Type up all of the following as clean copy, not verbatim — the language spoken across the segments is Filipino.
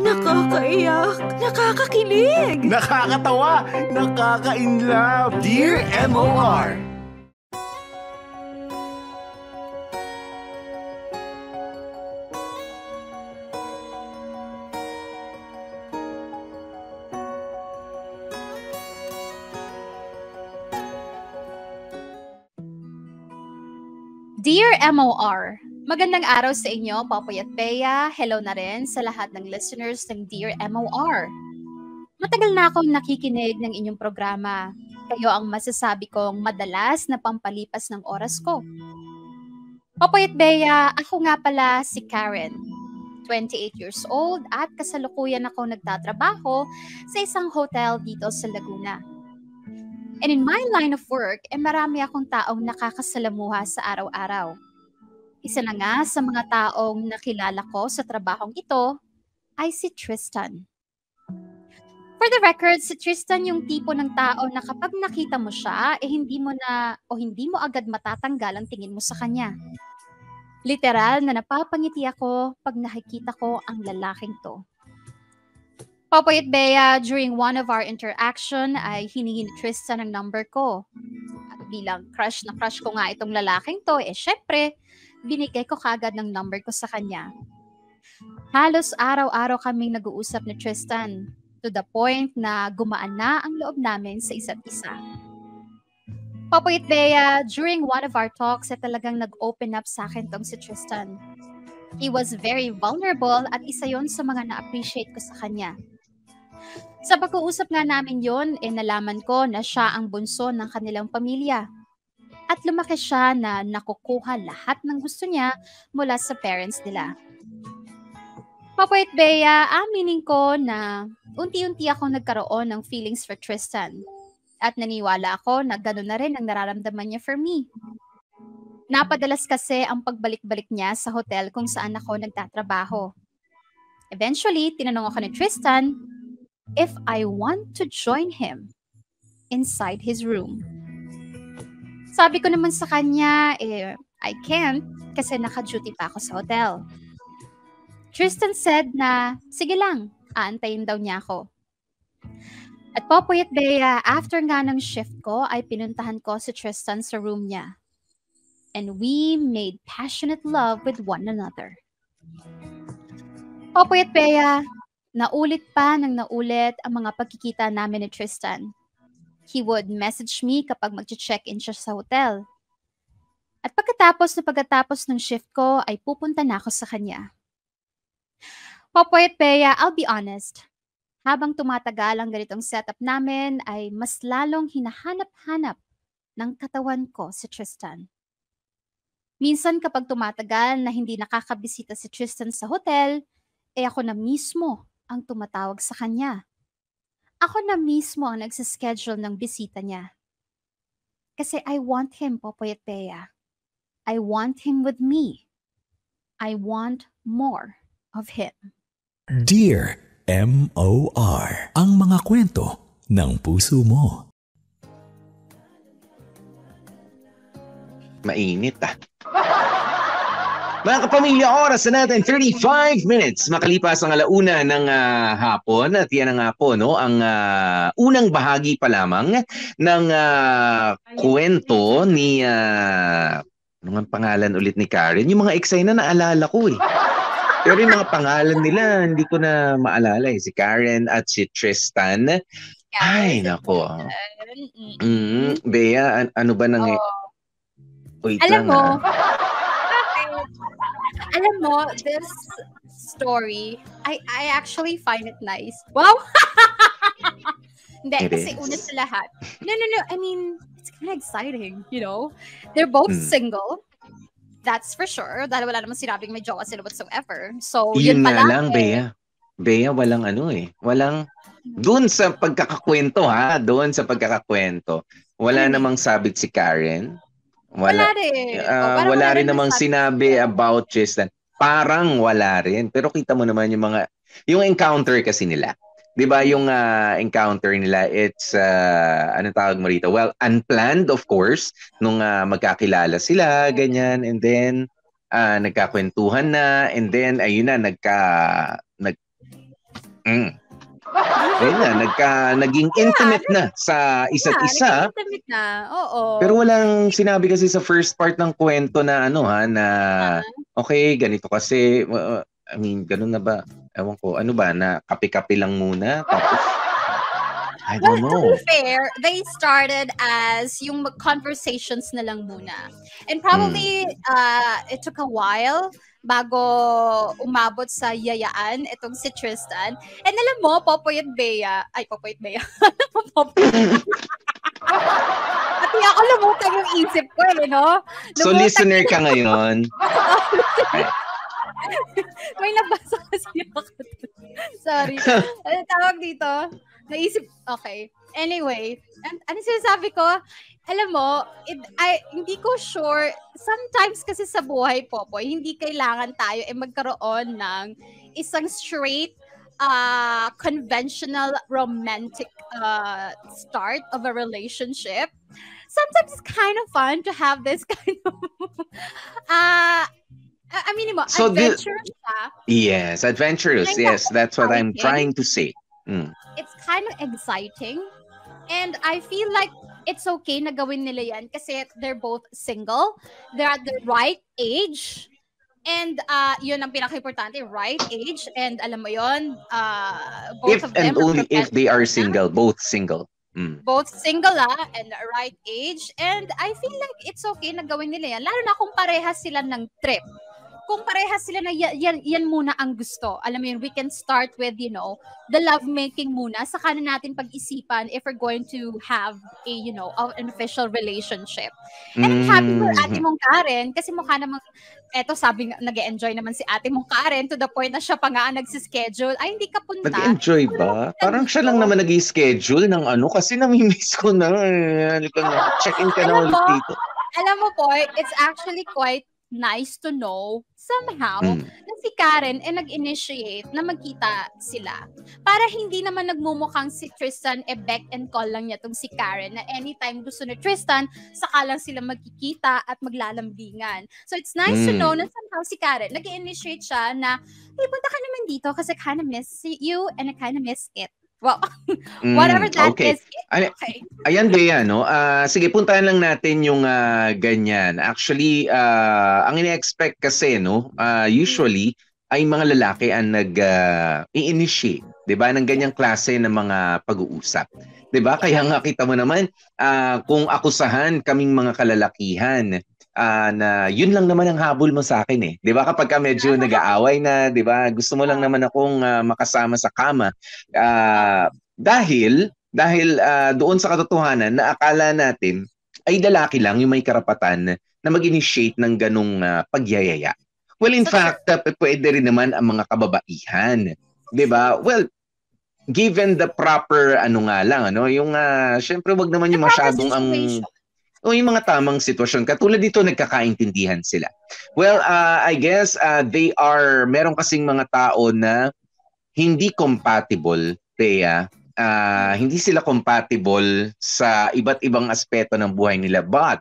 Nakakaiyak, nakakakilig, nakakatawa, nakaka-inlove. Dear MOR. Dear MOR, magandang araw sa inyo, Popoy at Bea. Hello na rin sa lahat ng listeners ng Dear MOR. Matagal na akong nakikinig ng inyong programa. Kayo ang masasabi kong madalas na pampalipas ng oras ko. Popoy at Bea, ako nga pala si Karen. 28 years old at kasalukuyan ako nagtatrabaho sa isang hotel dito sa Laguna. And in my line of work, marami akong taong nakakasalamuha sa araw-araw. Isa na nga sa mga taong nakilala ko sa trabahong ito ay si Tristan. For the record, si Tristan yung tipo ng tao na kapag nakita mo siya, hindi mo agad matatanggal ang tingin mo sa kanya. Literal na napapangiti ako pag nakikita ko ang lalaking to. Popoy at Bea, during one of our interaction ay hiningi ni Tristan ang number ko. At bilang crush na crush ko nga itong lalaking to, syempre, binigay ko kagad ng number ko sa kanya. Halos araw-araw kaming nag-uusap ni Tristan to the point na gumaan na ang loob namin sa isa't isa. Popoy at Bea, during one of our talks ay talagang nag-open up sa akin tong si Tristan. He was very vulnerable at isa yon sa mga na-appreciate ko sa kanya. Sa pag-uusap nga namin yon, nalaman ko na siya ang bunso ng kanilang pamilya. At lumaki siya na nakukuha lahat ng gusto niya mula sa parents nila. Popoy at Bea, aminin ko na unti-unti ako nagkaroon ng feelings for Tristan. At naniwala ako na gano'n na rin ang nararamdaman niya for me. Napadalas kasi ang pagbalik-balik niya sa hotel kung saan ako nagtatrabaho. Eventually, tinanong ako ni Tristan if I want to join him inside his room. Sabi ko naman sa kanya, I can't kasi naka-duty pa ako sa hotel. Tristan said na, sige lang, aantayin daw niya ako. At Popoy at Bea, after nga ng shift ko, ay pinuntahan ko si Tristan sa room niya. And we made passionate love with one another. Popoy at Bea, naulit pa ng naulit ang mga pagkikita namin ni Tristan. He would message me kapag mag-check-in siya sa hotel. At pagkatapos ng shift ko, ay pupunta na ako sa kanya. Popoy at Bea, I'll be honest. Habang tumatagal ang ganitong setup namin, ay mas lalong hinahanap-hanap ng katawan ko si Tristan. Minsan kapag tumatagal na hindi nakakabisita si Tristan sa hotel, ako na mismo ang tumatawag sa kanya. Ako na mismo ang nagsischedule ng bisita niya. Kasi I want him, Popoy at Bea. I want him with me. I want more of him. Dear MOR, ang mga kwento ng puso mo. Mainit Mga kapamilya, oras na natin 35 minutes makalipas ang alauna ng hapon at yan na nga po ang unang bahagi pa lamang ng kwento ni ano nga pangalan ulit ni Karen, yung mga eksena na naalala ko pero yung mga pangalan nila hindi ko na maalala si Karen at si Tristan. Ay nako. Bea, ano ba nang wait alam lang Alam mo, this story, I actually find it nice. Wow! Hindi, kasi una sa lahat. No. I mean, it's kind of exciting, you know? They're both single. That's for sure. Dahil wala naman sinabing may jowa sila whatsoever. So, yun na lang, Bea. Bea, walang walang, doon sa pagkakakwento doon sa pagkakakwento. Wala namang sabit si Karen. Wala rin. Wala rin namang sinabi about Tristan. Parang wala rin. Pero kita mo naman yung encounter kasi nila. 'Di ba yung encounter nila, it's anong tawag mo rito? Well, unplanned of course nung magkakilala sila, ganyan, and then nagkakwentuhan na, and then ayun na Ayun na, naging intimate na sa isa't isa. Intimate na, oo. Pero walang sinabi kasi sa first part ng kwento na okay, ganito kasi, I mean, ganun na ba? Ewan ko, ano ba, na kape-kape lang muna? Tapos, I don't know. To be fair, they started as yung conversations na lang muna. And probably, it took a while bago umabot sa yayaan itong si Tristan. And alam mo, Popoy at Bea. Pati ako lumutang yung isip ko no? So, listener ka ngayon. May nabasa kasi ako. Sorry. Ano tawag dito? Naisip, okay. Anyway, ano sinasabi ko? Alam mo, hindi ko sure, sometimes kasi sa buhay, Popoy, hindi kailangan tayo magkaroon ng isang straight, conventional, romantic start of a relationship. Sometimes it's kind of fun to have this kind of, so adventurous. Yes, adventurous. Yes, that's what I'm trying to say. It's kind of exciting. And I feel like it's okay na gawin nila yan kasi they're both single. They're at the right age. And yun ang pinaka-importante, right age. And alam mo yun, both of them. And only if they are single, both single. Both single and the right age. And I feel like it's okay na gawin nila yan. Lalo na kung parehas sila ng trip. Kung parehas sila na yan muna ang gusto. Alam mo yun, we can start with, the lovemaking muna. Saka na natin pag-isipan if we're going to have an official relationship. And I'm happy for ate mong Karen kasi mukha namang, sabi nga, nag-enjoy naman si ate mong Karen to the point na siya pa nga nagsischedule. Ay, hindi ka punta. Nag-enjoy ba? Parang siya lang naman nag-schedule ng kasi namimiss ko na. Check-in ka na ulit dito. Alam mo po, it's actually quite nice to know somehow na si Karen nag-initiate na magkita sila. Para hindi naman nagmumukhang si Tristan back and call lang niya tong si Karen na anytime gusto ni Tristan, saka lang sila magkikita at maglalambingan. So it's nice to know na somehow si Karen nag-initiate siya na, hey, punta ka naman dito kasi I kind of miss you and I kind of miss it. Well, whatever that is. Okay. Ayan, Bea, no? Sige, puntahan lang natin yung ganyan. Actually, ang ine-expect kasi, no? Usually, ay mga lalaki ang nag-i-initiate, di ba? Ng ganyang klase ng mga pag-uusap. Di ba? Kaya nga kita mo naman, kung akusahan kaming mga kalalakihan, na yun lang naman ang habol mo sa akin eh. 'Di ba kapag ka medyo nag-aaway na, 'di ba? Gusto mo lang naman akong makasama sa kama. Dahil doon sa katotohanan na akala natin ay lalaki lang yung may karapatan na mag-initiate ng ganung pagyayaya. Well, in fact, pwede rin naman ang mga kababaihan. 'Di ba? Well, given the proper yung syempre wag naman yung masyadong yung mga tamang sitwasyon. Katulad dito, nagkakaintindihan sila. Well, I guess meron kasing mga tao na hindi compatible, Thea. Hindi sila compatible sa iba't ibang aspeto ng buhay nila. But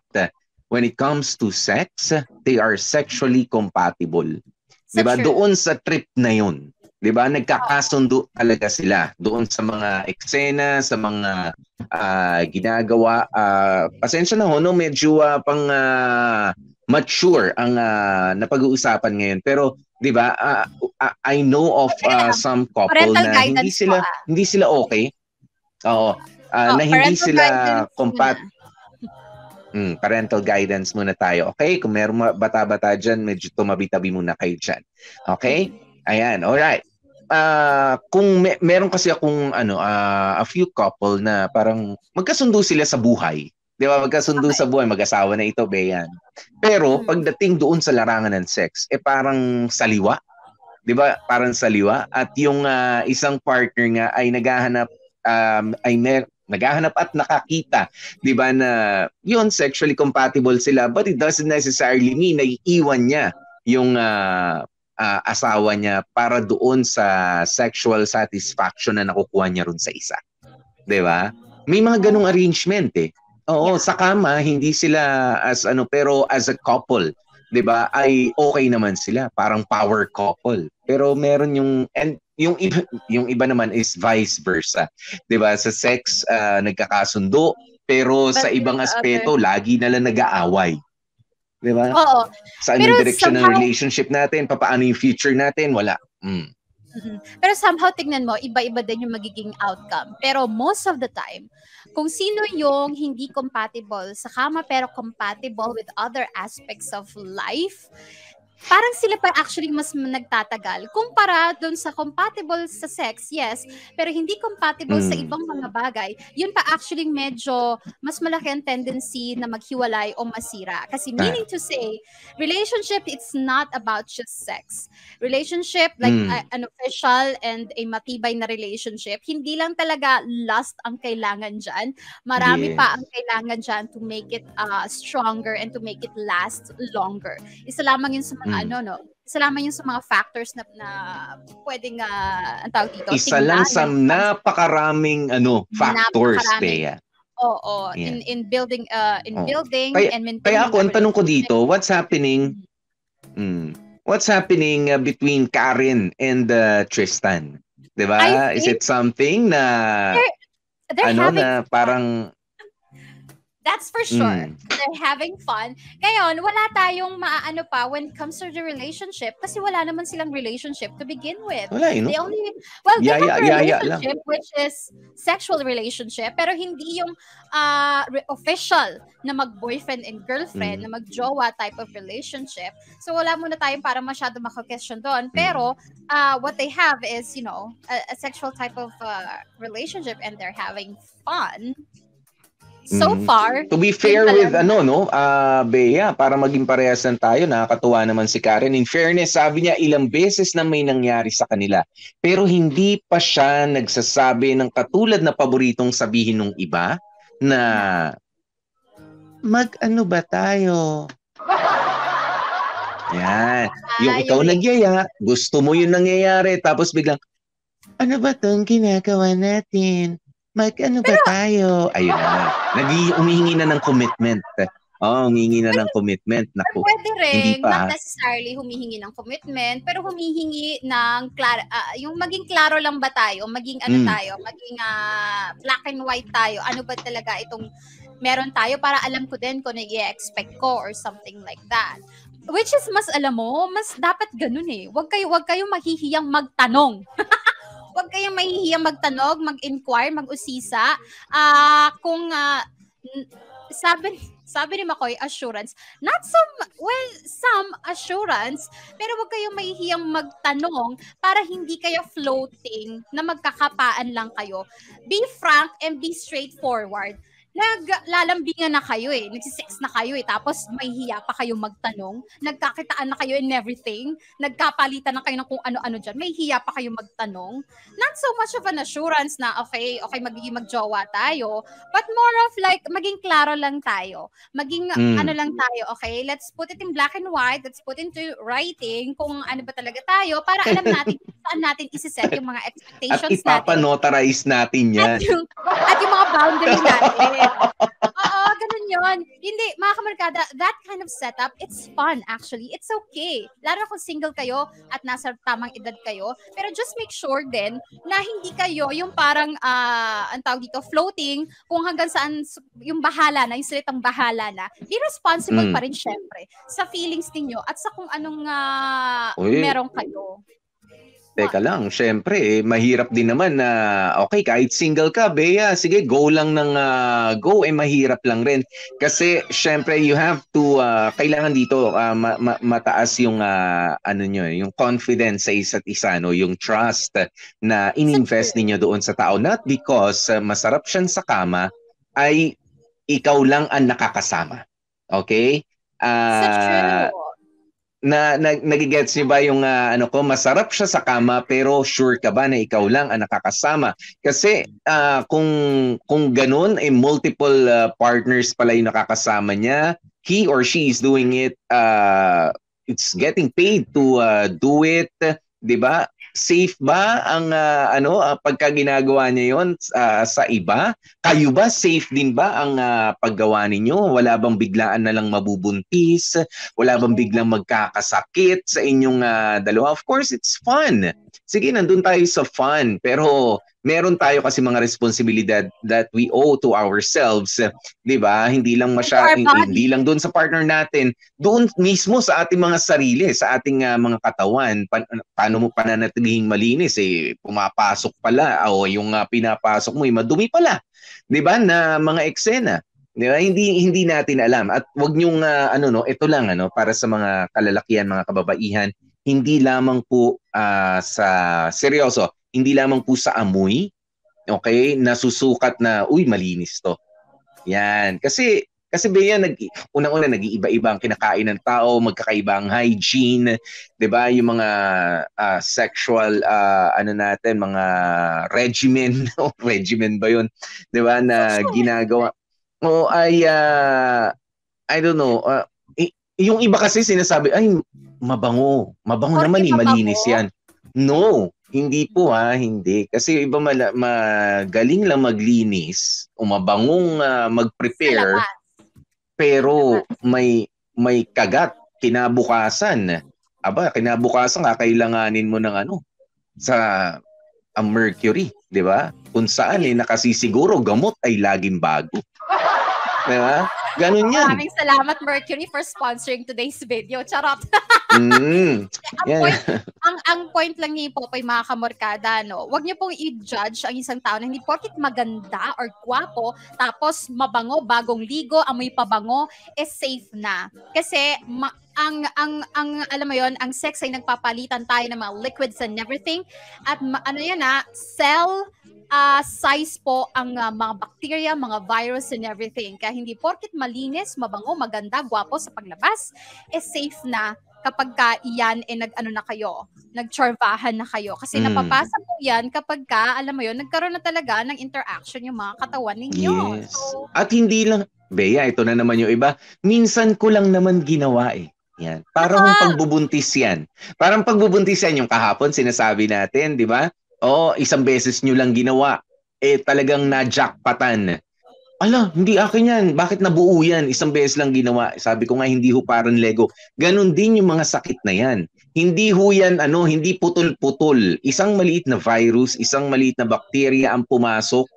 when it comes to sex, they are sexually compatible. Diba? Doon sa trip na yun. Diba? Nagkakasundo talaga sila doon sa mga eksena, sa mga ginagawa. Pasensya na ho, no? Medyo pang mature ang napag-uusapan ngayon. Pero, diba, I know of some couple na hindi sila okay. Oo. Na hindi sila parental guidance muna tayo. Okay? Kung meron bata-bata dyan, medyo tumabi-tabi muna kayo dyan. Okay? Ayan, alright. Kung meron kasi akong a few couple na parang magkasundo sila sa buhay. 'Di ba? Magkasundo sa buhay, mag-asawa na ito, Beyan. Pero pagdating doon sa larangan ng sex, parang saliwa. 'Di ba? Parang saliwa at yung isang partner nga ay naghahanap at nakakita, 'di ba, na yun sexually compatible sila, but it doesn't necessarily mean na iiwan niya yung asawa niya para doon sa sexual satisfaction na nakukuha niya ron sa isa. 'Di ba? May mga ganung arrangement eh. Oo, sa kama hindi sila pero as a couple, 'di ba? Ay okay naman sila, parang power couple. Pero meron yung yung iba naman is vice versa. 'Di ba? Sa sex nagkakasundo, pero sa ibang aspeto lagi na lang nag-aaway. 'Di ba? Oo. Sa anong direction ng relationship natin, paano yung future natin, wala. Pero somehow tignan mo, iba-iba din yung magiging outcome. Pero most of the time, kung sino yung hindi compatible sa kama pero compatible with other aspects of life, parang sila pa actually mas nagtatagal. Kumpara dun sa compatible sa sex, yes, pero hindi compatible sa ibang mga bagay, yun pa actually medyo mas malaki ang tendency na maghiwalay o masira. Kasi meaning to say, relationship, it's not about just sex. Relationship, like an official and a matibay na relationship, hindi lang talaga lust ang kailangan dyan. Marami pa ang kailangan dyan to make it stronger and to make it last longer. Isa lamang yun sa mga isa lamang yung sa mga factors na pwedeng ang tawag dito. Isa lang sa napakaraming factors, Bea. Oo, in building and maintaining. Kaya ako ang tanong ko dito, what's happening between Karen and Tristan? 'Di ba? Is it something na na parang that's for sure. They're having fun. Ngayon, wala tayong maaano pa when it comes to the relationship kasi wala naman silang relationship to begin with. Wala, They only, they have a relationship which is sexual relationship pero hindi yung official na mag-boyfriend and girlfriend, na mag-jowa type of relationship. So wala muna tayong para masyado makakesyon doon. Pero what they have is, a sexual type of relationship and they're having fun. So far, to be fair with Bea, para maging parehasan tayo, nakakatuwa naman si Karen. In fairness, sabi niya ilang beses na may nangyari sa kanila. Pero hindi pa siya nagsasabi ng katulad na paboritong sabihin ng iba na mag-ano ba tayo? Yan. Yung ikaw nagyaya, gusto mo yung nangyayari, tapos biglang, ano ba itong ginagawa natin? Mag-ano ba tayo? Ayun na. Humihingi na ng commitment. Humihingi na ng commitment. Naku, pwede rin, hindi pa. not necessarily humihingi ng commitment, pero humihingi ng, yung maging klaro lang ba tayo? Maging tayo? Maging black and white tayo? Ano ba talaga itong meron tayo para alam ko din kung nag-i-expect ko or something like that. Which is, mas alam mo, mas dapat ganun eh. Huwag kayo mahihiyang magtanong. Huwag kayong mahihiyang magtanong, mag-inquire, mag-usisa. Kung sabi ni Makoy, assurance. Not some assurance, pero huwag kayong mahihiyang magtanong para hindi kayo floating na magkakapaan lang kayo. Be frank and be straightforward. Naglalambingan na kayo nagsisex na kayo tapos may hiya pa kayo magtanong, nagkakitaan na kayo and everything, nagkapalitan na kayo ng kung ano-ano dyan, may hiya pa kayo magtanong. Not so much of an assurance na okay, magiging magjowa tayo, but more of like, maging klaro lang tayo. Maging lang tayo, okay? Let's put it in black and white, let's put into writing kung ano ba talaga tayo para alam natin saan natin isi-set yung mga expectations natin. At ipapanotarize natin yan. At yung mga boundaries natin. Oo, ganun yun. Hindi, mga kamarkada, that kind of setup, it's fun actually. It's okay. Lalo kung single kayo at nasa tamang edad kayo. Pero just make sure din na hindi kayo yung parang, ang tawag dito, floating, kung hanggang saan yung bahala na, yung salitang bahala na. Be responsible pa rin syempre sa feelings ninyo at sa kung anong meron kayo. Teka lang, syempre, mahirap din naman na, okay, kahit single ka, Bea, sige, go lang ng go, mahirap lang rin. Kasi, syempre, you have to, kailangan dito, mataas yung, yung confidence sa isa't isa, yung trust na in-invest ninyo doon sa tao. Not because masarap siyan sa kama, ay ikaw lang ang nakakasama. Okay? Nagigets niyo ba yung masarap siya sa kama pero sure ka ba na ikaw lang ang nakakasama? Kasi kung ganun, multiple partners pala yung nakakasama niya, he or she is doing it, it's getting paid to do it, di ba? Safe ba ang pagka ginagawa niya 'yon sa iba? Kayo ba safe din ba ang paggawa ninyo? Wala bang biglaan na lang mabubuntis? Wala bang biglang magkakasakit sa inyong dalawa? Of course, it's fun. Sige, nandun tayo sa fun, pero meron tayo kasi mga responsibilidad that we owe to ourselves, 'di ba? Hindi lang hindi lang doon sa partner natin, doon mismo sa ating mga sarili, sa ating mga katawan. Paano mo pananatilihing malinis pumapasok pala o yung pinapasok mo madumi pala, 'di ba? Na mga eksena. 'Di ba? Hindi natin alam. At wag niyong ito lang para sa mga kalalakihan, mga kababaihan, hindi lamang po sa seryoso, hindi lamang po sa amoy, okay, nasusukat na, uy, malinis to. Yan. Kasi Bea, unang-una, nag-iiba-iba ang kinakain ng tao, magkakaiba ang hygiene, 'di ba? Yung mga sexual, mga regimen, regimen ba yun? 'Di ba, na ginagawa. O ay, I don't know, yung iba kasi sinasabi, ay, mabango naman malinis yan. No, hindi po hindi. Kasi iba magaling lang maglinis o mabangong mag-prepare, pero may kagat kinabukasan. Kinabukasan kailanganin mo ng sa mercury, 'di ba? Kung saan nakasisiguro gamot ay laging bago. 'Di ba? Ganun yan. Maraming salamat, Mercury, for sponsoring today's video. Charot. Ang point lang ni Popoy, mga kamorkada, huwag niyo pong i-judge ang isang tao na hindi porket maganda or gwapo, tapos mabango, bagong ligo, amoy pabango, safe na. Kasi alam mo yon, ang sex ay nagpapalitan tayo ng mga liquids and everything. At cell size po ang mga bacteria, mga virus and everything. Kaya hindi porket malinis, mabango, maganda, gwapo sa paglabas, safe na kapag iyan nagchorbahan na kayo. Kasi napapasa po yan kapag alam mo yun, nagkaroon na talaga ng interaction yung mga katawan ninyo. Yes. So, at hindi lang, Bea, ito na naman yung iba, minsan ko lang naman ginawa Yan. Parang pagbubuntis yan. Parang pagbubuntis yan yung kahapon, sinasabi natin, di ba? Isang beses nyo lang ginawa. Talagang na-jackpatan. Ala, hindi akin yan. Bakit nabuo yan? Isang beses lang ginawa. Sabi ko nga, hindi ho parang Lego. Ganon din yung mga sakit na yan. Hindi ho yan, hindi putol-putol. Isang maliit na virus, isang maliit na bakterya ang pumasok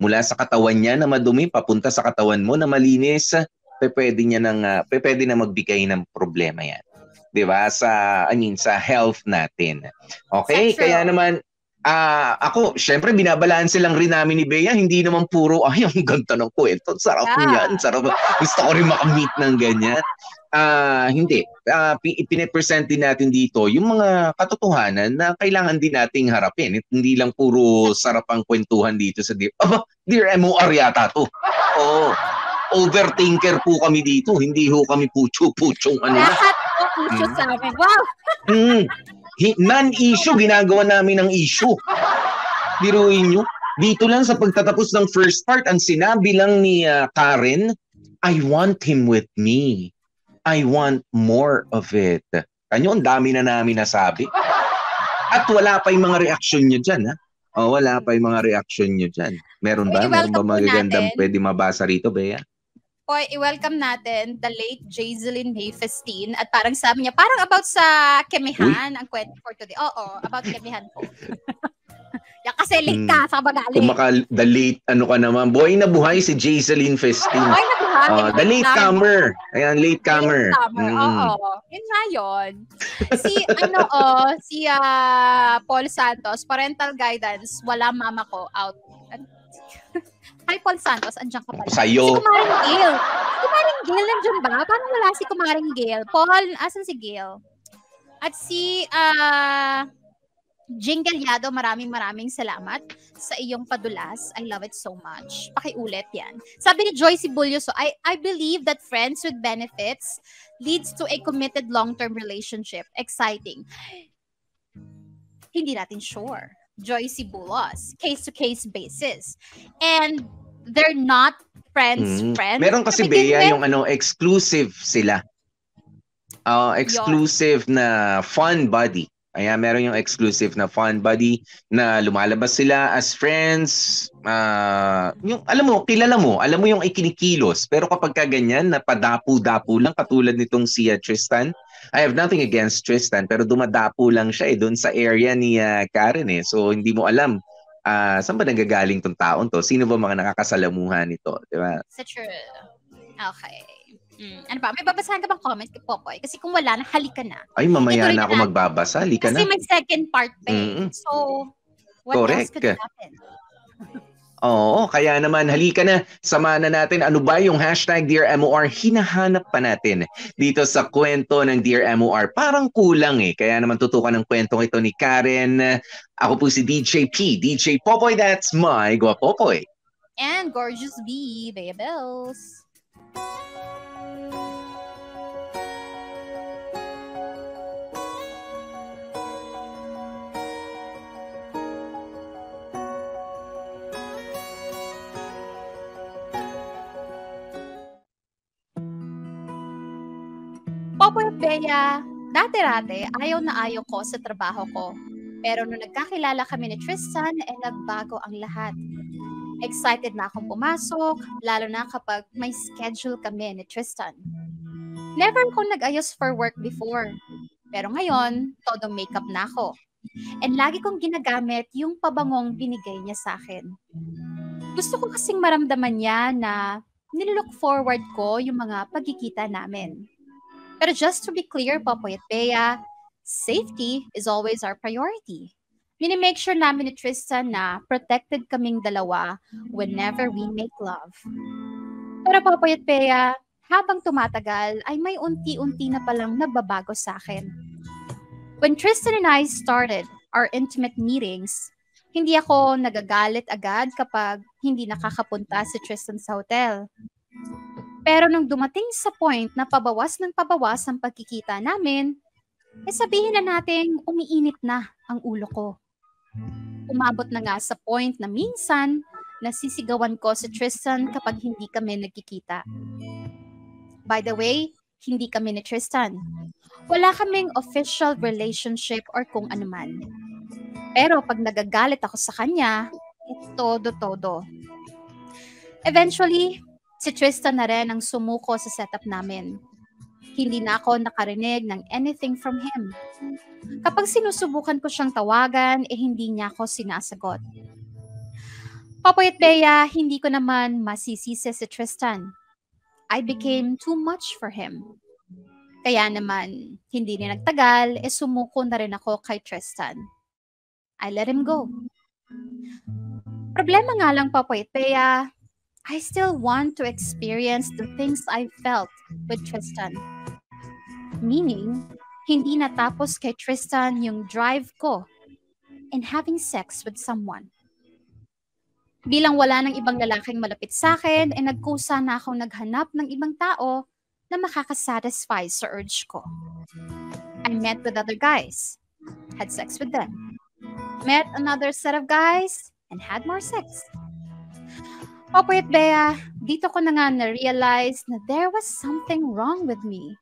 mula sa katawan niya na madumi, papunta sa katawan mo na malinis. Pwede na magbigay ng problema yan. 'Di ba? Sa health natin. Okay? Kaya naman ako, syempre binabalanse lang rin namin ni Bea, hindi naman puro ang ganda ng kwento. Sarap niyan, sarap. Gusto ko rin makamit ng ganyan. Hindi. Ipine-present din natin dito yung mga katotohanan na kailangan din nating harapin. Hindi lang puro sarap ang kwentuhan dito sa Dear MOR yata to. Overthinker po kami dito. Hindi ho kami pucho-puchong Lahat po pucho sa amin. Wow! Non-issue, ginagawa namin ng issue. Biruin nyo. Dito lang sa pagtatapos ng first part, ang sinabi lang ni Karen, I want him with me. I want more of it. Kanyo, ang dami na namin nasabi. At wala pa yung mga reaction nyo dyan, ha? Wala pa yung mga reaction nyo dyan. Meron ba? Meron ba magagandang pwede mabasa rito, Bea? I-welcome natin the late Jaiseline May Festin. At parang sabi niya, parang about sa Kemihan, ang kwento for today. About Kemihan po. Kasi late ka sa magaling. The late, ka naman. Buhay na buhay si Jaiseline Festin. Buhay na buhay. The late comer. Ayan, late comer. Yun nga yun. Si Paul Santos, parental guidance, wala mama ko, out. Hi, Paul Santos, andiyan ka pala. Sa'yo. Si Kumaring Gail. Si Kumaring Gail, nandiyan ba? Paano wala si Kumaring Gail? Paul, asan si Gail? At si Jingle Yado, maraming salamat sa iyong padulas. I love it so much. Pakiulit yan. Sabi ni Joyce Bulyoso, I believe that friends with benefits leads to a committed long-term relationship. Exciting. Hindi natin sure. Joyce Bulos, case-to-case basis. And they're not friends. Meron kasi, Bea, yung exclusive sila. Exclusive na fun buddy. Ayan, meron yung exclusive na fun buddy na lumalabas sila as friends. Yung, alam mo yung ikinikilos. Pero kapag ka ganyan, napadapu-dapu lang katulad nitong si Tristan. I have nothing against Tristan, pero dumadapo lang siya doon sa area ni Karen eh. So hindi mo alam saan ba nanggagaling tong taon to? Sino ba mga nakakasalamuhan nito? Di ba? Sa true. Okay. Ano ba? May babasahan ka bang comment kay Popoy? Kasi kung wala na, halika na. Ay, mamaya na ako magbabasa. Halika na. Kasi may second part pa eh. So, what else could happen? Oo, kaya naman halika na. Samahan na natin ano ba yung hashtag Dear MOR hinahanap pa natin dito sa kwento ng Dear MOR. Parang kulang eh. Kaya naman tutukan ng kwentong ito ni Karen. Ako po si DJ P. DJ Popoy, that's my Guapopoy. And Gorgeous B, Bea Bells. Popoy at Bea, dati-rati, ayaw na ayaw ko sa trabaho ko. Pero nung nagkakilala kami ni Tristan, nagbago ang lahat. Excited na akong pumasok, lalo na kapag may schedule kami ni Tristan. Never akong nag-ayos for work before. Pero ngayon, todo makeup na ako. And lagi kong ginagamit yung pabangong binigay niya sa akin. Gusto ko kasing maramdaman niya na nilook forward ko yung mga pagkikita namin. Pero just to be clear, Popoy at Bea, safety is always our priority. Minimake sure namin ni Tristan na protected kaming dalawa whenever we make love. Pero Popoy at Bea, habang tumatagal ay may unti-unti na palang nababago sa akin. When Tristan and I started our intimate meetings, hindi ako nagagalit agad kapag hindi nakakapunta si Tristan sa hotel. Pero nung dumating sa point na pabawas ng pabawas ang pagkikita namin, sabihin na nating umiinit na ang ulo ko. Umabot na nga sa point na minsan, nasisigawan ko si Tristan kapag hindi kami nagkikita. By the way, hindi kami ni Tristan. Wala kaming official relationship or kung anuman. Pero pag nagagalit ako sa kanya, todo-todo. Eventually, si Tristan na rin ang sumuko sa setup namin. Hindi na ako nakarinig ng anything from him. Kapag sinusubukan ko siyang tawagan, hindi niya ako sinasagot. Popoy at Bea, hindi ko naman masisisi si Tristan. I became too much for him. Kaya naman, hindi rin nagtagal, sumuko na rin ako kay Tristan. I let him go. Problema nga lang, Popoy at Bea, I still want to experience the things I felt with Tristan. Meaning, hindi natapos kay Tristan yung drive ko in having sex with someone. Bilang wala ng ibang lalaking malapit sa akin, nagkusa na akong naghanap ng ibang tao na makakasatisfy sa urge ko. I met with other guys, had sex with them. Met another set of guys, and had more sex. Popoy at Bea, dito ko na nga na-realize na there was something wrong with me.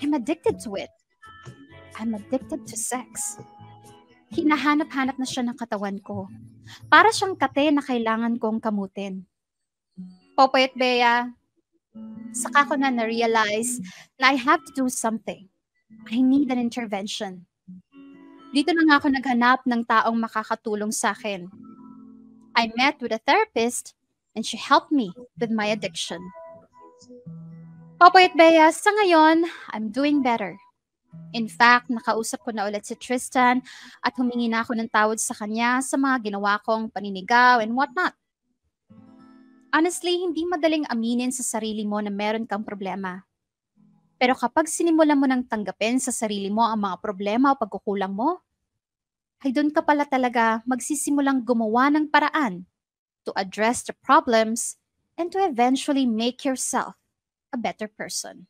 I'm addicted to it. I'm addicted to sex. Hinahanap-hanap na siya ng katawan ko. Para siyang kate na kailangan kong kamutin. Popoy at Bea, saka ko na na-realize na I have to do something. I need an intervention. Dito na nga ako naghanap ng taong makakatulong sa akin. I met with a therapist and she helped me with my addiction. Popoy at Bea, sa ngayon, I'm doing better. In fact, nakausap ko na ulit si Tristan at humingi na ako ng tawad sa kanya sa mga ginawa kong paninigaw and whatnot. Honestly, hindi madaling aminin sa sarili mo na meron kang problema. Pero kapag sinimulan mo nang tanggapin sa sarili mo ang mga problema o pagkukulang mo, ay doon ka pala talaga magsisimulang gumawa ng paraan to address the problems and to eventually make yourself a better person.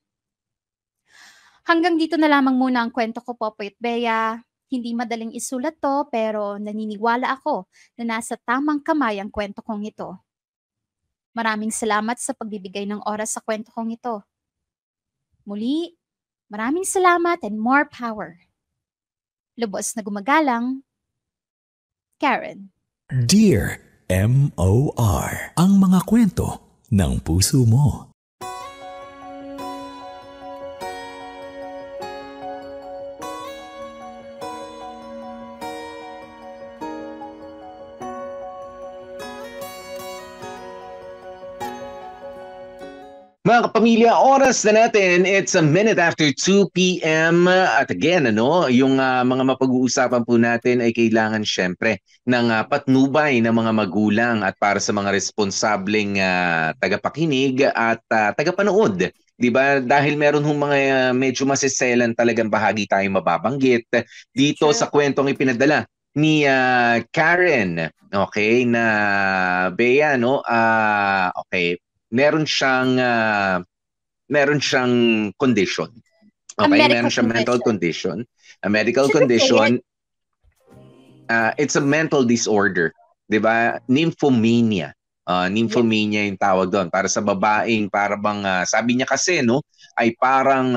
Hanggang dito na lamang muna ang kwento ko, Popoy at Bea. Hindi madaling isulat to, pero naniniwala ako na nasa tamang kamay ang kwento kong ito. Maraming salamat sa pagbibigay ng oras sa kwento kong ito. Muli, maraming salamat and more power. Lubos na gumagalang, Karen. Dear M.O.R. Ang mga kwento ng puso mo. Mga kapamilya, oras na natin, it's a minute after 2 p.m. At again, yung mga mapag-uusapan po natin ay kailangan syempre ng patnubay ng mga magulang at para sa mga responsableng tagapakinig at tagapanood. Diba? Dahil meron hong mga medyo masiselan talagang bahagi tayong mababanggit dito sa kwentong ipinadala ni Karen. Okay, na Bea, okay. Meron siyang condition. Okay, meron siyang mental condition, a medical condition. It's a mental disorder, 'di ba? Nymphomania. Nymphomania yung tawag doon para sa babaeng para bang sabi niya kasi ay parang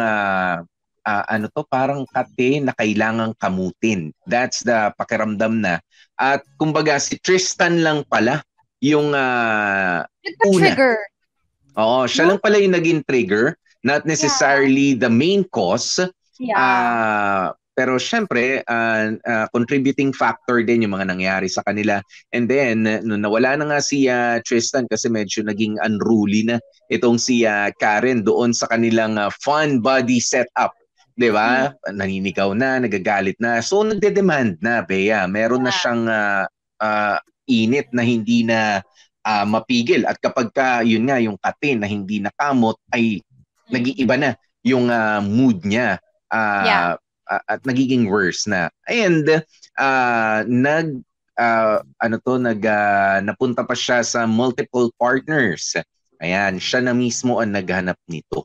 parang kate na kailangang kamutin. That's the pakiramdam na. At kumbaga si Tristan lang pala yung trigger. Oo, siya lang pala yung naging trigger, not necessarily the main cause. Pero syempre, contributing factor din yung mga nangyari sa kanila. And then, nung nawala na nga si Tristan kasi medyo naging unruly na itong si Karen doon sa kanilang fun body setup. Diba? Naninigaw na, nagagalit na. So, nagde-demand na, Bea. Meron na siyang init na hindi na mapigil at kapag yun nga yung kate na hindi nakamot ay nag-iiba na yung mood niya at nagiging worse na and napunta pa siya sa multiple partners. Ayan, siya na mismo ang naghanap nito.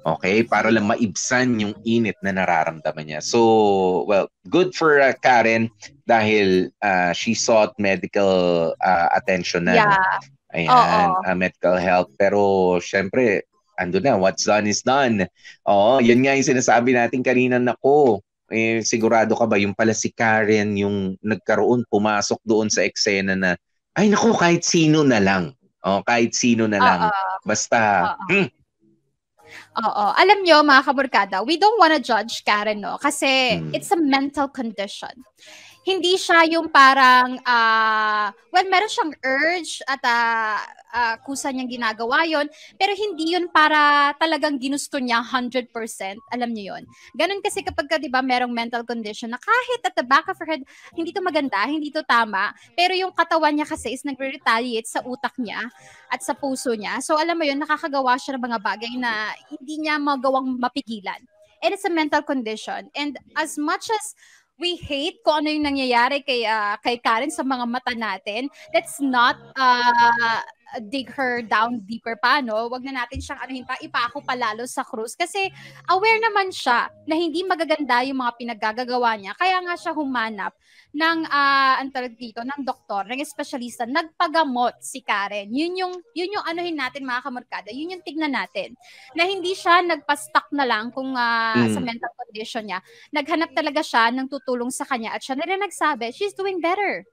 Okay, para lang maibsan yung init na nararamdaman niya. So, well, good for Karen dahil she sought medical attention na. Ayan, medical health. Pero, syempre, ando na, what's done is done. Oo, yun nga yung sinasabi natin kanina, nako, sigurado ka ba yung pala si Karen yung nagkaroon, pumasok doon sa eksena na, ay nako, kahit sino na lang. Kahit sino na lang. Basta, Oo. Alam nyo, mga kaburkada, we don't wanna judge Karen, kasi it's a mental condition. Hindi siya yung parang, meron siyang urge at kusa niyang ginagawa yon, pero hindi yun para talagang ginusto niya 100%. Alam niyo yun. Ganun kasi kapag, di ba, merong mental condition na kahit at the back of her head, hindi to maganda, hindi to tama, pero yung katawan niya kasi is nagre-retaliate sa utak niya at sa puso niya. So, alam mo yun, nakakagawa siya ng mga bagay na hindi niya magawang mapigilan. And it's a mental condition. And as much as we hate kung ano yung nangyayari kay Karen sa mga mata natin, let's not dig her down deeper pa, Wag na natin siyang ipako palalo sa krus kasi aware naman siya na hindi magaganda yung mga pinaggagawa niya. Kaya nga siya humanap ng ng doktor, ng espesyalista, nagpagamot si Karen. Yun yung anuhin natin, mga kamorkada. Yun yung tignan natin. Na hindi siya nagpa-stuck na lang kung sa mental condition niya. Naghanap talaga siya ng tutulong sa kanya at siya na rin nagsabi, she's doing better.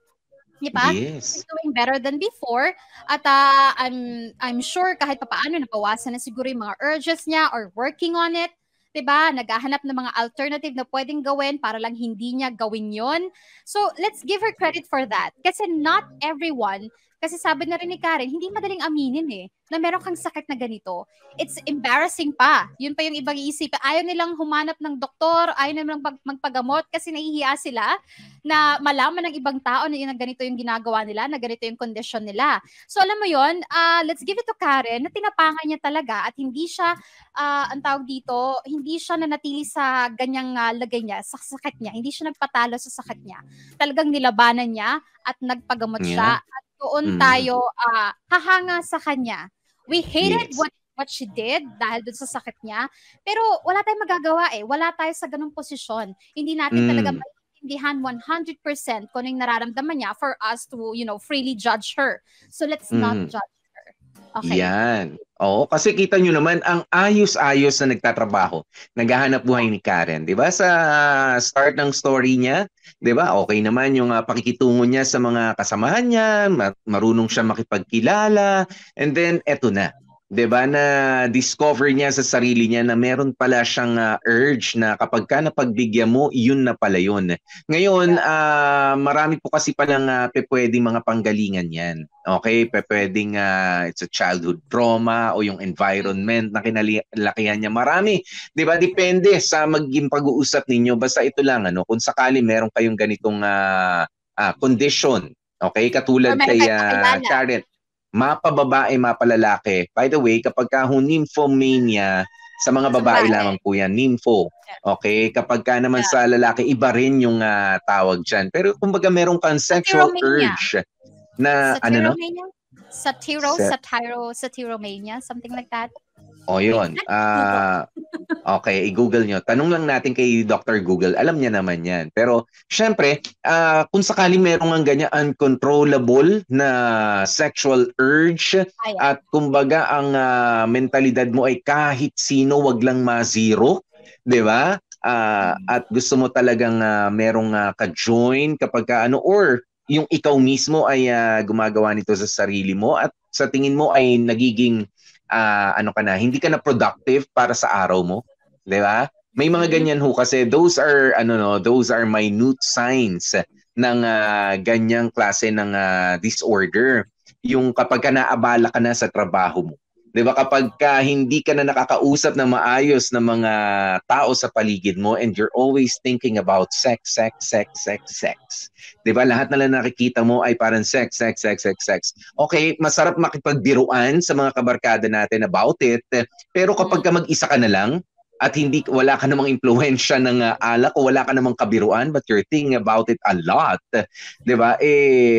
Diba? Yes. She's doing better than before. At I'm sure kahit papaano nabawasan na siguro yung mga urges niya or working on it. Diba? Naghahanap ng mga alternative na pwedeng gawin para lang hindi niya gawin yon. So, let's give her credit for that. Kasi not everyone, kasi sabi na rin ni Karen, hindi madaling aminin na meron kang sakit na ganito. It's embarrassing pa. Yun pa yung ibang iisip. Ayaw nilang humanap ng doktor, ayaw nilang magpagamot kasi nahihiya sila na malaman ng ibang tao na ganito yung ginagawa nila, na ganito yung condition nila. So alam mo yun, let's give it to Karen na tinapangan niya talaga at hindi siya, ang tawag dito, hindi siya nanatili sa ganyang lagay niya, sa sakit niya. Hindi siya nagpatalo sa sakit niya. Talagang nilabanan niya at nagpagamot siya at doon tayo hahanga sa kanya. We hated what she did dahil dun sa sakit niya. Pero wala tayong magagawa Wala tayo sa ganung posisyon. Hindi natin talaga maintindihan 100% kung anong nararamdaman niya for us to, freely judge her. So let's not judge her. Okay? Yan. Oo, kasi kita nyo naman ang ayos-ayos na nagtatrabaho. Naghahanap buhay ni Karen, 'di ba? Sa start ng story niya, 'di ba? Okay naman yung pakikitungo niya sa mga kasamahan niya, marunong siya makipagkilala, and then eto na. 'Di ba na discover niya sa sarili niya na meron pala siyang urge na kapag ka napagbigyan mo, yun na pala yun. Ngayon, marami po kasi palang pwedeng mga panggalingan yan. Okay, pwedeng it's a childhood trauma o yung environment na kinalakihan niya. Marami, 'di ba? Depende sa maging pag-uusap ninyo. Basta ito lang kung sakali meron kayong ganitong condition, okay? Katulad kay Karen, mapababae, mapalalaki. By the way, kapag nymphomania, sa mga babae lamang po yan, nympho. Okay? Kapag ka naman sa lalaki, iba rin yung tawag dyan. Pero kumbaga meron kang sexual urge na Satyromania, something like that. O yun. Okay, i-google nyo. Tanong lang natin kay Dr. Google. Alam niya naman yan. Pero, syempre, kung sakaling meron ang ganyan uncontrollable na sexual urge at kumbaga ang mentalidad mo ay kahit sino wag lang ma-zero, di ba? At gusto mo talagang merong ka-join kapag or yung ikaw mismo ay gumagawa nito sa sarili mo at sa tingin mo ay nagiging hindi ka na productive para sa araw mo, 'di ba? May mga ganyan ho kasi those are minute signs ng ganyang klase ng disorder. Yung kapag ka naabala ka na sa trabaho mo. 'Di ba kapag hindi ka na nakakausap na maayos ng mga tao sa paligid mo and you're always thinking about sex. 'Di ba lahat na lang nakikita mo ay parang sex. Okay, masarap makipagbiruan sa mga kabarkada natin about it, pero kapag ka mag-isa ka na lang at wala ka namang impluwensya ng alak o wala ka namang kabiruan but you're thinking about it a lot, 'di ba?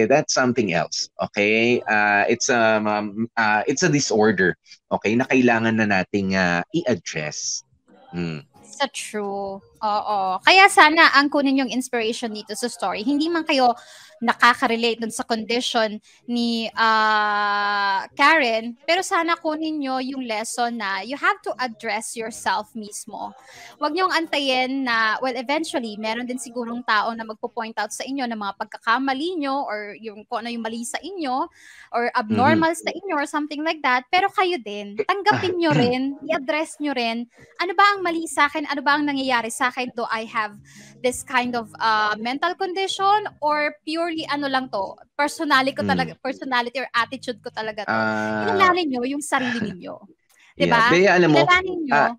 That's something else. Okay? It's a disorder. Okay? Na kailangan na nating i-address. Sa true. Oo. Kaya sana ang kunin yung inspiration dito sa story. Hindi man kayo nakaka-relate dun sa condition ni Karen, pero sana kunin nyo yung lesson na you have to address yourself mismo. Huwag nyong antayin na, well, eventually, meron din sigurong tao na magpo-point out sa inyo ng mga pagkakamali nyo or yung kung ano yung mali sa inyo or abnormal sa inyo or something like that. Pero kayo din, tanggapin nyo rin, i-address nyo rin, ano ba ang mali sa akin? Ano ba ang nangyayari sa akin? Do I have this kind of mental condition or purely lang to, personality or attitude ko talaga to. Kilalanin nyo yung sarili ninyo. Diba? Bea, alam mo, kilalanin nyo.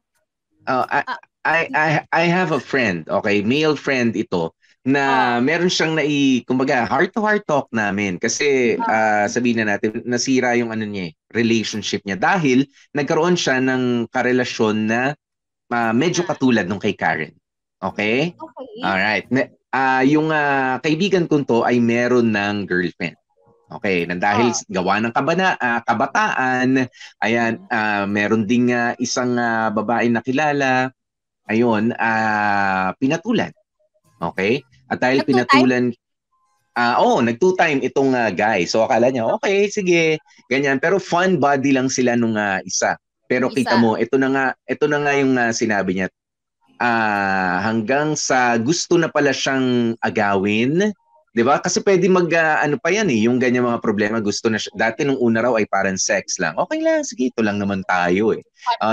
I have a friend, okay, male friend ito, na meron siyang kumbaga, heart-to-heart talk namin. Kasi sabihin na natin, nasira yung relationship niya dahil nagkaroon siya ng karelasyon na medyo katulad nung kay Karen. Okay? Alright. Yung kaibigan ko to ay meron ng girlfriend. Okay, dahil gawa ng kabataan, ayan, meron ding isang babae na kilala, ayun, pinatulan. Okay? At dahil pinatulan, nag-two-time itong guy. So akala niya, okay, sige, ganyan. Pero fun body lang sila nung isa. Pero kita mo, ito na nga yung sinabi niya. Hanggang sa gusto na pala siyang agawin, 'di ba? Kasi pwede pa yan yung ganyan mga problema, gusto na siya. Dati nung una raw ay parang sex lang. Okay lang, sige, ito lang naman tayo .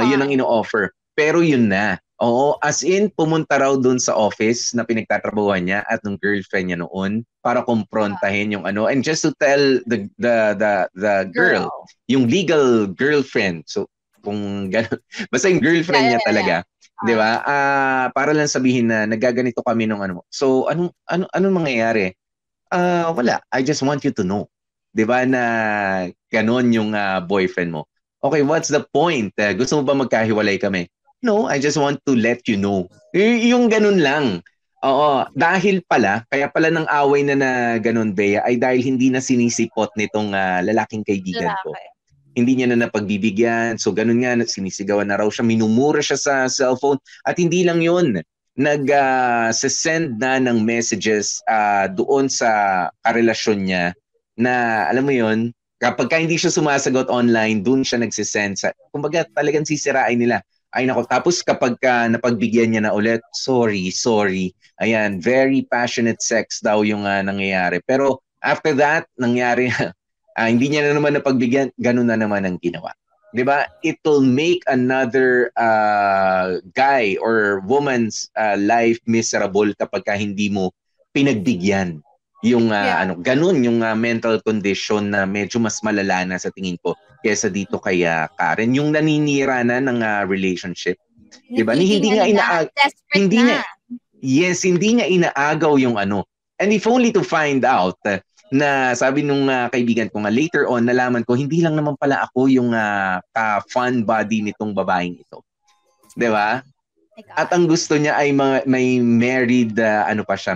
Yun ang ino-offer. Pero yun na. Oo, as in pumunta raw doon sa office na pinagtatrabahuan niya at ng girlfriend niya noon para kumprontahin yung and just to tell the girl, yung legal girlfriend. So kung gano'n, basta yung girlfriend niya talaga. 'Di ba? Para lang sabihin na nagaganito kami nung So anong mangyayari? Wala. I just want you to know. 'Di ba na ganon yung boyfriend mo? Okay, what's the point? Gusto mo ba magkahiwalay kami? No, I just want to let you know. Yung ganon lang. Oo, dahil kaya pala ng away na ganon, Bea, ay dahil hindi na sinisipot nitong lalaking kaibigan ko. Hindi niya na napagbibigyan. So ganun nga, sinisigawan na raw siya, minumura siya sa cellphone. At hindi lang yun, nag-send na ng messages doon sa karelasyon niya na, alam mo yun, Kapag hindi siya sumasagot online, dun siya nagsisend. Kumbaga talagang sisirain nila. Ay nako, tapos kapag napagbigyan niya na ulit, sorry. Ayan, very passionate sex daw yung nangyayari. Pero after that, nangyari, hindi niya na naman napagbigyan, ganun na naman ang ginawa. 'Di ba? It will make another guy or woman's life miserable kapag hindi mo pinagbigyan yung ganun yung mental condition na medyo mas malala na sa tingin ko kaysa dito kay Karen, yung naninira na ng relationship. 'Di ba? Hindi nga inaagaw yung ano. And if only to find out na sabi nung kaibigan ko nga later on, nalaman ko hindi lang naman pala ako yung ka-fun body nitong babaeng ito. 'Di ba? At ang gusto niya ay may married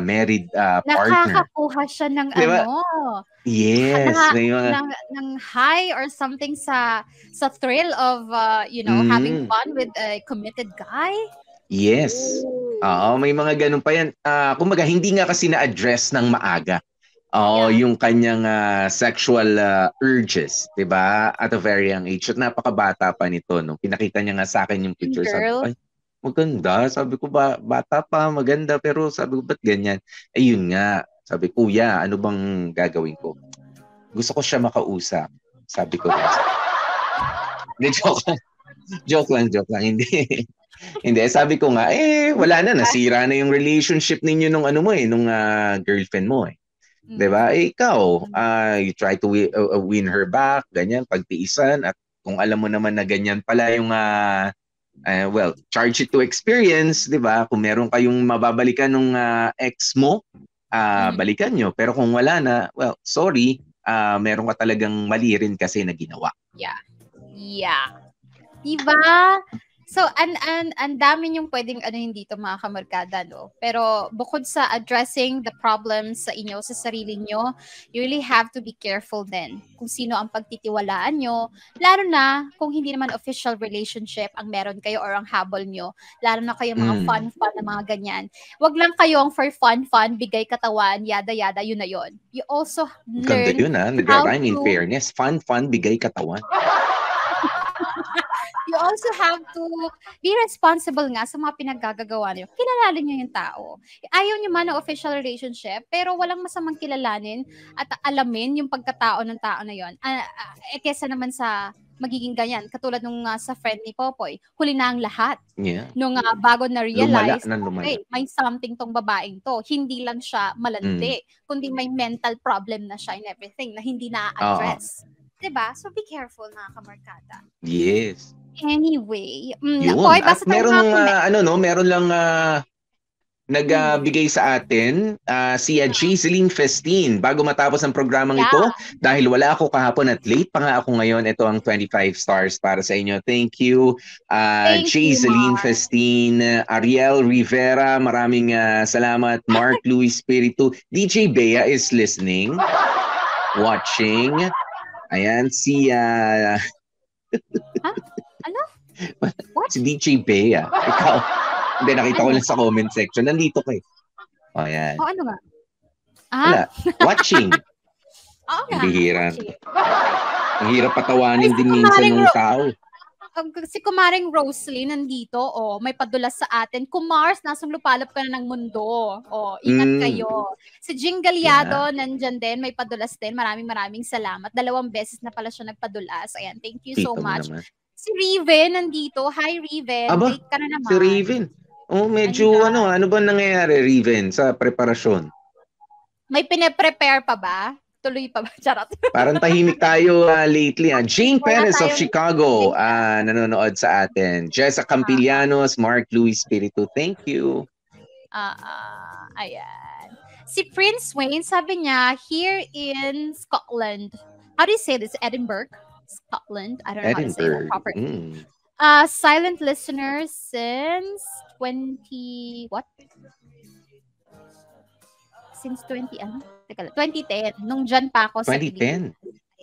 married partner. Nakakakuha siya ng diba? Yes, ng high or something sa thrill of having fun with a committed guy. Yes. May mga ganun pa yan. Kumbaga hindi nga kasi na-address ng maaga. Yung kanyang sexual urges, 'di ba? At a very young age. At napakabata pa nito nung pinakita niya nga sa akin yung picture. Sabi ko, ay, maganda. Sabi ko, bata pa, maganda. Pero sabi ko, ba't ganyan? Ayun nga. Sabi ko, kuya, ano bang gagawin ko? Gusto ko siya makausap. Sabi ko. Joke lang. Hindi. Hindi. Sabi ko nga, wala na. Nasira na yung relationship ninyo nung girlfriend mo eh. Diba? Ikaw, you try to win her back, ganyan, pagtiisan. At kung alam mo naman na ganyan pala yung charge it to experience, 'di ba? Kung meron kayong mababalikan ng ex mo, balikan nyo. Pero kung wala na, sorry, meron ka talagang mali rin kasi na ginawa. Yeah. Diba? So, ang dami yung pwedeng dito mga kamarkada, no? Pero bukod sa addressing the problems sa inyo, sa sarili nyo, you really have to be careful din kung sino ang pagtitiwalaan nyo, lalo na kung hindi naman official relationship ang meron kayo or ang habol nyo, lalo na kayo mga fun na mga ganyan. Wag lang kayong for fun, bigay katawan, yada, yun na yun. You also learn Nag-rhyme in fairness. Fun, bigay katawan. You also have to be responsible nga sa mga pinaggagawa niyo. Kilalanin niyo yung tao. Ayaw niyo man ng official relationship, pero walang masamang kilalanin at alamin yung pagkatao ng tao na yon. Kesa naman sa magiging ganyan. Katulad nung sa friend ni Popoy, huli na ang lahat. Yeah. Nung bago na realize, lumala. may something tong babaeng to. Hindi lang siya malandi, kundi may mental problem na siya and everything na hindi na-address. Diba? So be careful mga kamarkada. Yes. Anyway, Boy, basta meron meron lang nagbigay sa atin si Jazeline Festin bago matapos ang programang ito dahil wala ako kahapon at late pa nga ako ngayon. Ito ang 25 stars para sa inyo. Thank you. Jazeline Festin, Ariel Rivera, maraming salamat. Mark Luis Espiritu, DJ Bea is listening, watching. Ayan si Ano? What? Si DJ Bea. Ikaw. Hindi, nakita ko lang sa comment section. Nandito kayo. Ayan. Ano nga? Wala. Watching. Bihira. Ang hirap patawanin din minsan ng tao. Si Kumaring Rosalie nandito, may padulas sa atin. Kumars, nasang lupalop ka na ng mundo. Ingat kayo. Si Jing Galiado, nandyan din, may padulas din. Maraming salamat. 2 beses na pala siya nagpadulas. Ayan, thank you so much. Naman. Si Riven nandito. Hi, Riven. Late ka na naman. Si Riven. Medyo ano ba nangyayari, Riven, sa preparasyon? May pine-prepare pa ba? Tuloy pa ba? Charot. Parang tahimik tayo lately. Jane Perez of Chicago nanonood sa atin. Jessa Campillanos, Mark Luis Espiritu. Thank you. Ayan. Si Prince Wayne, sabi niya, here in Scotland. How do you say this? Edinburgh? Scotland? I don't know how to say that properly. Silent listener since 2010. Nung dyan pa ako sa 2010.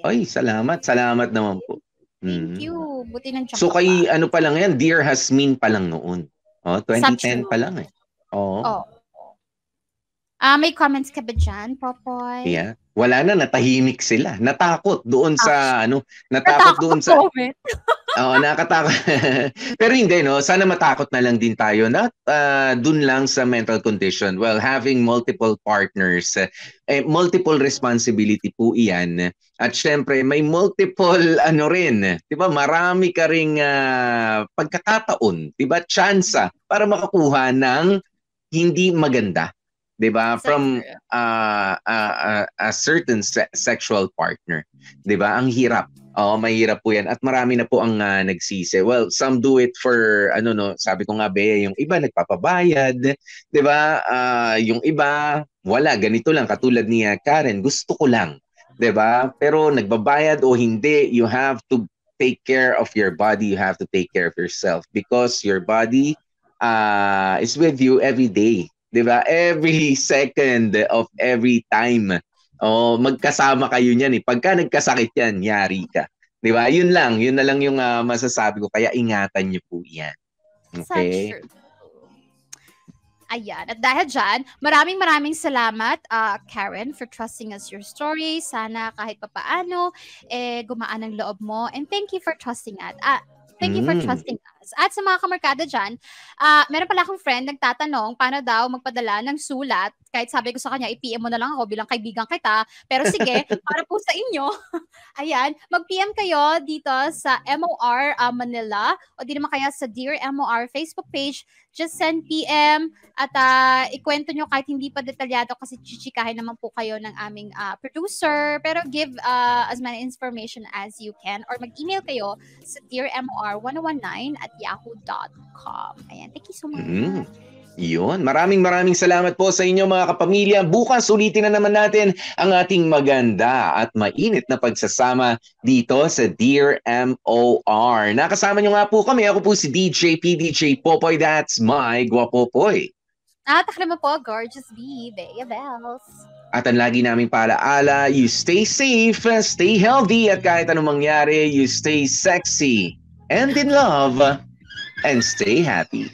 Ay, salamat naman po. Thank you. Buti nandiyan so kay ano pa lang yan, Dear Hasmin pa lang noon. 2010 pa lang eh. May comments ka ba dyan, Popoy? Yeah. Wala na, natahimik sila. Natakot doon sa natakot doon sa comment. Oo, nakatakot. Pero hindi, no? Sana matakot na lang din tayo na dun lang sa mental condition. Well, having multiple partners, multiple responsibility po iyan. At syempre, may multiple, rin, di ba? Marami ka ring pagkakataon, di ba? Tsansa para makakuha ng hindi maganda. 'Di ba? From a certain sexual partner. 'Di ba? Ang hirap. Mahirap po 'yan at marami na po ang nagsisi. Well, some do it for sabi ko nga Bea, yung iba nagpapabayad, 'di ba? Yung iba wala, ganito lang katulad ni Karen, gusto ko lang, 'di ba? Pero nagbabayad o hindi, you have to take care of your body, you have to take care of yourself because your body is with you every day. 'Di ba? Every second of every time. Magkasama kayo niyan eh. Pagka nagkasakit yan, yari ka. 'Di ba? Yun na lang yung masasabi ko, kaya ingatan niyo po 'yan. Okay? Ayan. At dahil dyan, maraming salamat, Karen, for trusting us your story. Sana kahit papaano, gumaan ang loob mo. And thank you for trusting us. Thank you for trusting us. At sa mga kamarkada dyan, meron pala akong friend nagtatanong paano daw magpadala ng sulat. Kahit sabi ko sa kanya, i-PM mo na lang ako bilang kaibigan kita. Pero sige, para po sa inyo, ayan, mag-PM kayo dito sa MOR Manila o di naman kaya sa Dear MOR Facebook page. Just send PM at ikwento nyo kahit hindi pa detalyado kasi chichikahin naman po kayo ng aming producer. Pero give as many information as you can or mag-email kayo sa dearmor1019@yahoo.com. Ayan, thank you so much. Yun. Maraming salamat po sa inyo mga kapamilya. Bukas ulitin na naman natin ang ating maganda at mainit na pagsasama dito sa Dear MOR. Nakasama nyo nga po kami. Ako po si DJ PDJ Popoy. That's my Guapopoy. At ako naman po, Gorgeous B, Bea Bells. At ang lagi naming paalaala, you stay safe, stay healthy, at kahit anong mangyari, you stay sexy and in love, and stay happy.